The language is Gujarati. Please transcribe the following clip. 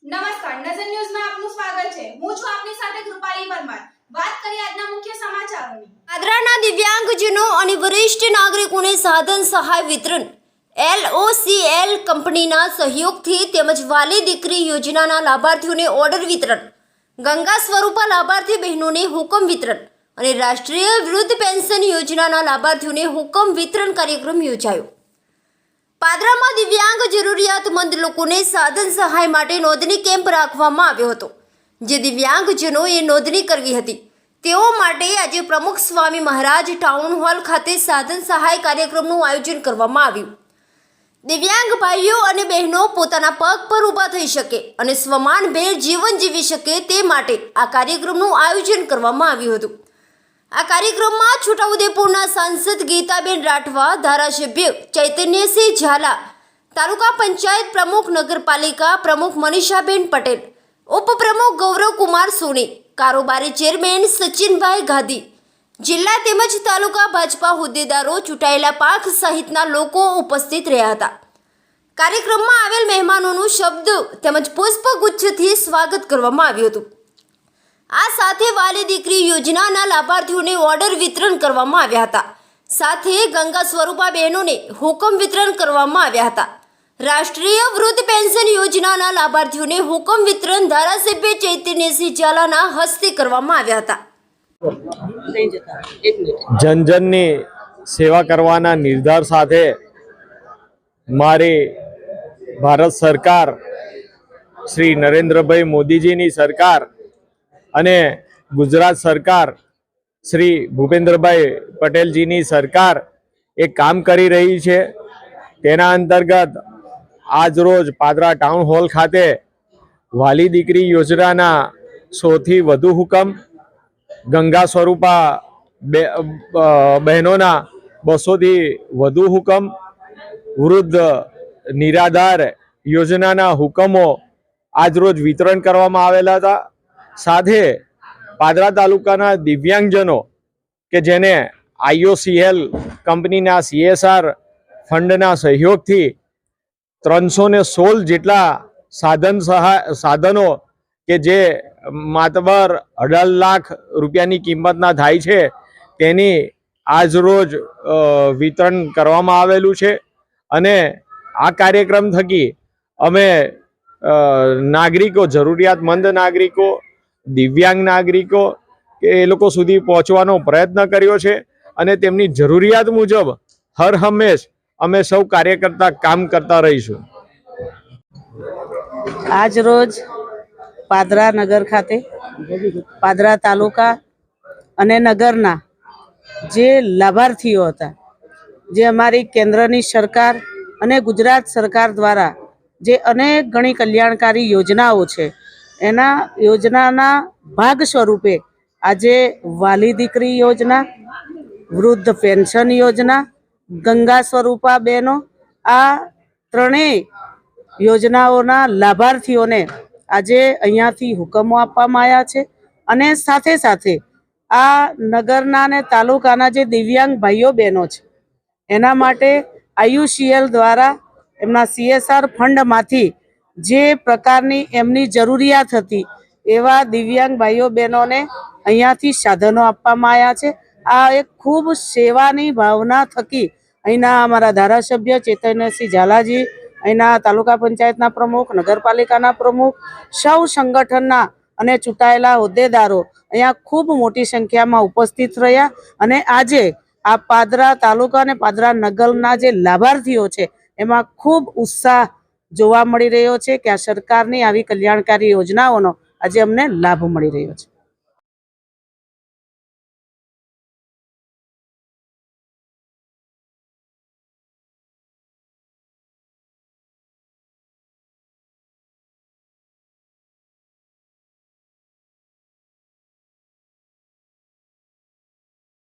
નમસ્કાર, નજર ન્યૂઝમાં આપનું સ્વાગત છે। હું છું આપની સાથે કૃપાલી પરમાર। વાત કરીએ આજના મુખ્ય સમાચારોની। પાદરાના દિવ્યાંગજનો અને વરિષ્ઠ નાગરિકોને સાધન સહાય વિતરણ LOCL કંપનીના સહયોગથી તેમજ વાલી દીકરી યોજનાના લાભાર્થીઓને ઓર્ડર વિતરણ, ગંગા સ્વરૂપા લાભાર્થી બહેનોને હુકમ વિતરણ અને રાષ્ટ્રીય વૃદ્ધ પેન્શન યોજનાના લાભાર્થીઓને હુકમ વિતરણ કાર્યક્રમ યોજાયો। પાદરામાં દિવ્યાંગ જરૂરિયાતમંદ લોકોને સાધન સહાય માટે નોંધણી કેમ્પ રાખવામાં આવ્યો હતો, જે દિવ્યાંગજનોએ નોંધણી કરવી હતી તેઓ માટે આજે પ્રમુખ સ્વામી મહારાજ ટાઉન હોલ ખાતે સાધન સહાય કાર્યક્રમનું આયોજન કરવામાં આવ્યું। દિવ્યાંગ ભાઈઓ અને બહેનો પોતાના પગ પર ઊભા થઈ શકે અને સ્વમાનભેર જીવન જીવી શકે તે માટે આ કાર્યક્રમનું આયોજન કરવામાં આવ્યું હતું। આ કાર્યક્રમમાં છોટાઉદેપુરના સાંસદ ગીતાબેન રાઠવા, ધારાસભ્ય ચૈતન્યસિંહ ઝાલા, તાલુકા પંચાયત પ્રમુખ, નગરપાલિકા પ્રમુખ મનીષાબેન પટેલ, ઉપપ્રમુખ ગૌરવકુમાર સોની, કારોબારી ચેરમેન સચિનભાઈ ગાંધી, જિલ્લા તેમજ તાલુકા ભાજપા હોદ્દેદારો, ચૂંટાયેલા પાંખ સહિતના લોકો ઉપસ્થિત રહ્યા હતા। કાર્યક્રમમાં આવેલ મહેમાનોનું શબ્દ તેમજ પુષ્પગુચ્છથી સ્વાગત કરવામાં આવ્યું હતું। આ સાથે વાલી દીકરી યોજનાના લાભાર્થીઓને ઓર્ડર વિતરણ કરવામાં આવ્યા હતા। સાથે ગંગા સ્વરૂપા બહેનોને હુકમ વિતરણ કરવામાં આવ્યા હતા। રાષ્ટ્રીય વૃદ્ધ પેન્શન યોજનાના લાભાર્થીઓને હુકમ વિતરણ ધારાસભ્ય ચૈતન્યસિંહ ઝાલાના હસ્તે કરવામાં આવ્યા હતા। જનજનની સેવા કરવાના નિર્ધાર સાથે મારી ભારત સરકાર, શ્રી નરેન્દ્રભાઈ મોદીજીની સરકાર અને ગુજરાત સરકાર શ્રી ભૂપેન્દ્રભાઈ પટેલજીની સરકાર એ કામ કરી રહી છે। તેના અંતર્ગત આજરોજ પાદરા ટાઉન હોલ ખાતે વાલી દીકરી યોજનાના 100થી વધુ હુકમ, ગંગા સ્વરૂપા બહેનોના 200થી વધુ હુકમ, વૃદ્ધ નિરાધાર યોજનાના હુકમો આજરોજ વિતરણ કરવામાં આવેલા હતા। સાથે પાદરા તાલુકાના દિવ્યાંગજનો કે જેને IOCL કંપનીના CSR ફંડના સહયોગથી 316 જેટલા સાધનો કે જે માતબર 18 લાખ રૂપિયાની કિંમતના થાય છે તેની આજરોજ વિતરણ કરવામાં આવેલું છે। અને આ કાર્યક્રમ થકી અમે નાગરિકો, જરૂરિયાતમંદ નાગરિકો, દિવ્યાંગ નાગરિકો કે એ લોકો સુધી પહોંચવાનો પ્રયત્ન કર્યો છે અને તેમની જરૂરિયાત મુજબ હર હંમેશ અમે સૌ કાર્યકર્તા કામ કરતા રહીશું। આજ રોજ પાદરા નગર ખાતે પાદરા તાલુકા અને નગરના જે લાભાર્થીઓ હતા, જે અમારી કેન્દ્રની સરકાર અને ગુજરાત સરકાર દ્વારા જે અનેક ઘણી કલ્યાણકારી યોજનાઓ છે એના યોજનાના ભાગ સ્વરૂપે આજે વાલી દીકરી યોજના, વૃદ્ધ પેન્શન યોજના, ગંગા સ્વરૂપા બહેનો, આ ત્રણેય યોજનાઓના લાભાર્થીઓને આજે અહીંયાથી હુકમો આપવામાં આવ્યા છે। અને સાથે સાથે આ નગરના અને તાલુકાના જે દિવ્યાંગ ભાઈઓ બહેનો છે એના માટે IOCL દ્વારા એમના CSR ફંડમાંથી જે પ્રકારની એમની જરૂરિયાત હતી એવા દિવ્યાંગ ભાઈઓ બહેનોને અહીંયાથી સાધનો આપવામાં આવ્યા છે। આ એક ખૂબ સેવાની ભાવના થકી અહીંના અમારા ધારાસભ્ય ચૈતન્યસિંહ ઝાલાજી, અહીંના તાલુકા પંચાયતના પ્રમુખ, નગરપાલિકાના પ્રમુખ, સૌ સંગઠનના અને ચૂંટાયેલા હોદ્દેદારો અહીંયા ખૂબ મોટી સંખ્યામાં ઉપસ્થિત રહ્યા। અને આજે આ પાદરા તાલુકા અને પાદરા નગરના જે લાભાર્થીઓ છે એમાં ખૂબ ઉત્સાહ જોવા મળી રહ્યો છે કે આ સરકારની આવી કલ્યાણકારી યોજનાઓનો આજે અમને લાભ મળી રહ્યો છે।